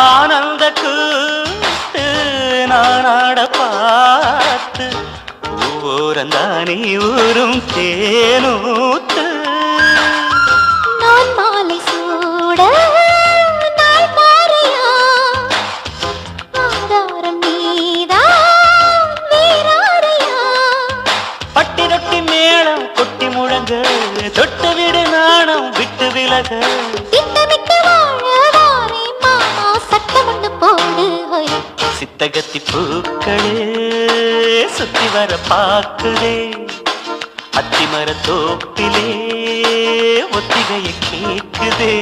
ஆனந்த கூத்து நானாட பார்த்து ஊரந்தானி ஊரும் தேனூத்து நான் மாலை சூட நாள் மாறியா ஆதாரம் நீதான் வேறாரையா பட்டி தொட்டி மேளம் கொட்டி முழங்க தொட்டு விடு நாணம் விட்டு விலக திட்டமிட்டு வாழவாரே மாமா சட்டம் ஒண்ணு போடு ஹோய் சித்தகத்தி பூக்களே சுத்தி வர பாக்குதே அத்திமர தோப்பிலே ஒத்திகையை கேக்குதே